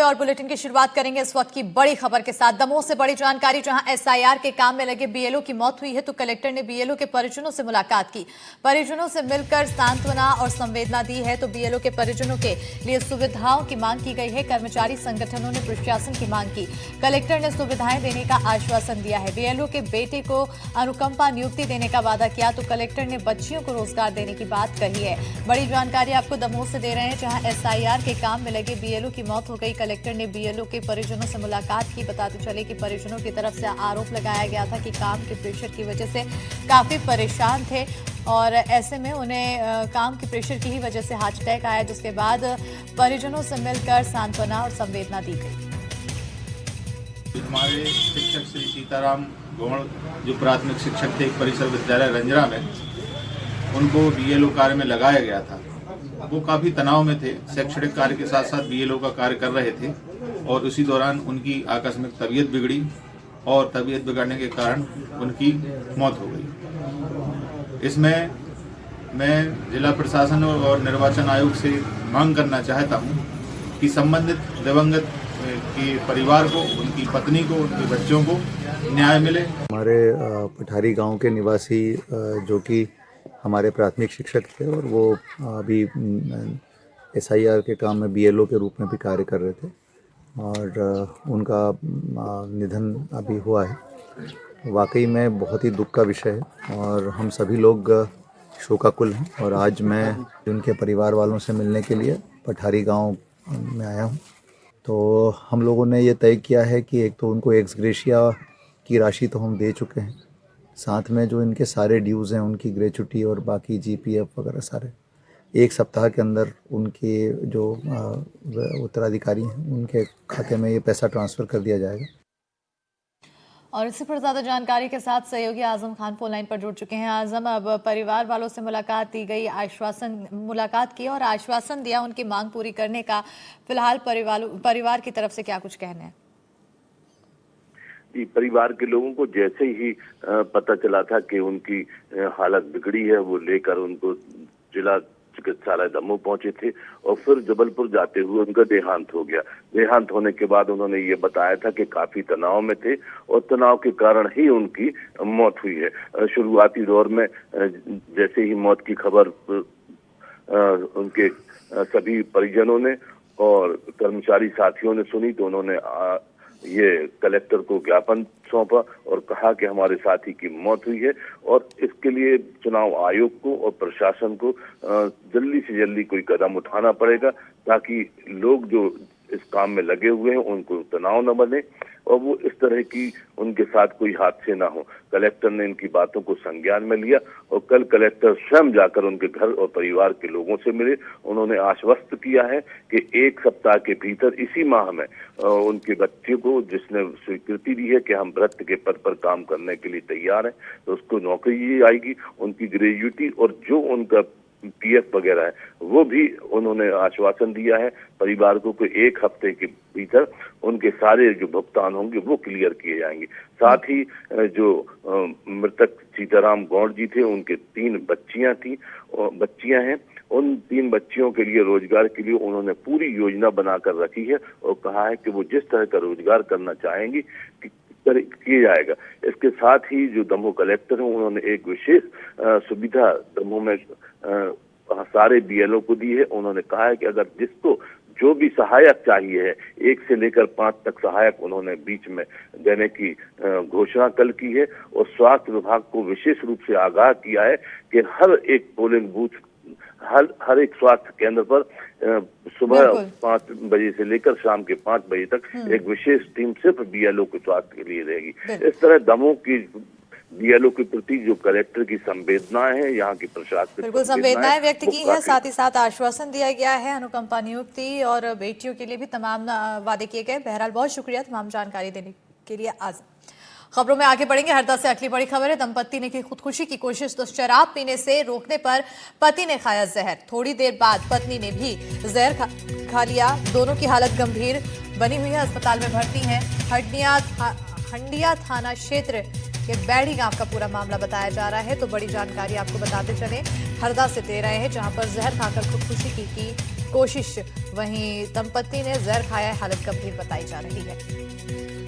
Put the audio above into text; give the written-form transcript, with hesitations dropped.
और बुलेटिन की शुरुआत करेंगे इस वक्त की बड़ी खबर के साथ। दमोह से बड़ी जानकारी, जहां एसआईआर के काम में लगे बीएलओ की मौत हुई है तो कलेक्टर ने बीएलओ के परिजनों से मुलाकात की। परिजनों से मिलकर सांत्वना और संवेदना दी है। तो बीएलओ के परिजनों के लिए सुविधाओं की मांग की गई है। कर्मचारी संगठनों ने प्रशासन की मांग की। कलेक्टर ने सुविधाएं देने का आश्वासन दिया है। बीएलओ के बेटे को अनुकंपा नियुक्ति देने का वादा किया तो कलेक्टर ने बच्चियों को रोजगार देने की बात कही है। बड़ी जानकारी आपको दमोह से दे रहे हैं, जहां एसआईआर के काम में लगे बीएलओ की मौत हो गई। कलेक्टर ने बीएलओ के परिजनों से मुलाकात की। बताते चले कि परिजनों की तरफ से आरोप लगाया गया था कि काम के प्रेशर की वजह से काफी परेशान थे और ऐसे में उन्हें काम के प्रेशर की ही वजह से हार्ट अटैक आया, जिसके बाद परिजनों से मिलकर सांत्वना और संवेदना दी गई। हमारे शिक्षक श्री सीताराम गौड़, जो प्राथमिक शिक्षक थे एक परिसर विद्यालय रंजरा में, उनको बीएलओ कार्य में लगाया गया था। वो काफ़ी तनाव में थे, शैक्षणिक कार्य के साथ साथ बीएलओ का कार्य कर रहे थे और उसी दौरान उनकी आकस्मिक तबीयत बिगड़ी और तबीयत बिगड़ने के कारण उनकी मौत हो गई। इसमें मैं जिला प्रशासन और निर्वाचन आयोग से मांग करना चाहता हूं कि संबंधित दिवंगत के परिवार को, उनकी पत्नी को, उनके बच्चों को न्याय मिले। हमारे पठारी गांव के निवासी जो कि हमारे प्राथमिक शिक्षक थे और वो अभी एसआईआर के काम में बीएलओ के रूप में भी कार्य कर रहे थे और उनका निधन अभी हुआ है। वाकई में बहुत ही दुख का विषय है और हम सभी लोग शोकाकुल हैं। और आज मैं उनके परिवार वालों से मिलने के लिए पठारी गांव में आया हूं। तो हम लोगों ने ये तय किया है कि एक तो उनको एक्स ग्रेशिया की राशि तो हम दे चुके हैं, साथ में जो इनके सारे ड्यूज़ हैं, उनकी ग्रेच्युटी और बाकी जीपीएफ वगैरह सारे एक सप्ताह के अंदर उनके जो उत्तराधिकारी हैं उनके खाते में ये पैसा ट्रांसफ़र कर दिया जाएगा। और इससे पर ज्यादा जानकारी के साथ सहयोगी आजम खान फोन लाइन पर जुड़ चुके हैं। आजम, अब परिवार वालों से मुलाकात दी गई, मुलाकात की और आश्वासन दिया उनकी मांग पूरी करने का। फिलहाल परिवार की तरफ से क्या कुछ कहना है? परिवार के लोगों को जैसे ही पता चला था कि उनकी हालत बिगड़ी है, वो लेकर उनको जिला चिकित्सालय दमोह पहुंचे थे और फिर जबलपुर जाते हुए उनका देहांत हो गया। देहांत होने के बाद उन्होंने ये बताया था कि काफी तनाव में थे और तनाव के कारण ही उनकी मौत हुई है। शुरुआती दौर में जैसे ही मौत की खबर उनके सभी परिजनों ने और कर्मचारी साथियों ने सुनी तो उन्होंने ये कलेक्टर को ज्ञापन सौंपा और कहा कि हमारे साथी की मौत हुई है और इसके लिए चुनाव आयोग को और प्रशासन को जल्दी से जल्दी कोई कदम उठाना पड़ेगा ताकि लोग जो इस काम में लगे हुए हैं उनको तनाव न बने और वो इस तरह की उनके साथ कोई हादसे ना हो। कलेक्टर ने इनकी बातों को संज्ञान में लिया और कल कलेक्टर स्वयं जाकर उनके घर और परिवार के लोगों से मिले। उन्होंने आश्वस्त किया है कि एक सप्ताह के भीतर इसी माह में उनके बच्चे को, जिसने स्वीकृति दी है कि हम भ्रष्ट के पद पर काम करने के लिए तैयार हैं, तो उसको नौकरी आएगी। उनकी ग्रेजुएटी और जो उनका पीएफ वगैरह है वो भी उन्होंने आश्वासन दिया है परिवार को कि एक हफ्ते के भीतर उनके सारे जो भुगतान होंगे वो क्लियर किए जाएंगे। साथ ही जो मृतक सीताराम गौड़ जी थे, उनके 3 बच्चियां हैं। उन 3 बच्चियों के लिए रोजगार के लिए उन्होंने पूरी योजना बनाकर रखी है और कहा है कि वो जिस तरह का रोजगार करना चाहेंगी किया जाएगा। इसके साथ ही जो दमोह कलेक्टर हैं उन्होंने एक विशेष सुविधा दमोह में सारे बीएलओ को दी है। उन्होंने कहा है कि अगर जिसको जो भी सहायक चाहिए है, 1 से लेकर 5 तक सहायक उन्होंने बीच में देने की घोषणा कल की है और स्वास्थ्य विभाग को विशेष रूप से आगाह किया है कि हर एक पोलिंग बूथ, हर एक स्वास्थ्य केंद्र पर सुबह 5 बजे से लेकर शाम के 5 बजे तक एक विशेष टीम सिर्फ बीएलओ के स्वास्थ्य के लिए रहेगी। इस तरह दमोह की बीएलओ के प्रति जो कलेक्टर की संवेदनाएं हैं, यहाँ की प्रशासन बिल्कुल संवेदनाएं व्यक्त की हैं, साथ ही साथ आश्वासन दिया गया है अनुकंपा नियुक्ति और बेटियों के लिए भी तमाम वादे किए गए। बहरहाल बहुत शुक्रिया तमाम जानकारी देने के लिए। आज खबरों में आगे बढ़ेंगे। हरदा से अगली बड़ी खबर है। दंपत्ति ने की खुदकुशी की कोशिश तो शराब पीने से रोकने पर पति ने खाया जहर। थोड़ी देर बाद पत्नी ने भी जहर खा लिया। दोनों की हालत गंभीर बनी हुई है, अस्पताल में भर्ती हैं। हंडिया थाना क्षेत्र के बैड़ी गांव का पूरा मामला बताया जा रहा है। तो बड़ी जानकारी आपको बताते चले हरदा से दे रहे हैं, जहां पर जहर खाकर खुदकुशी की कोशिश। वहीं दंपति ने जहर खाया, हालत गंभीर बताई जा रही है।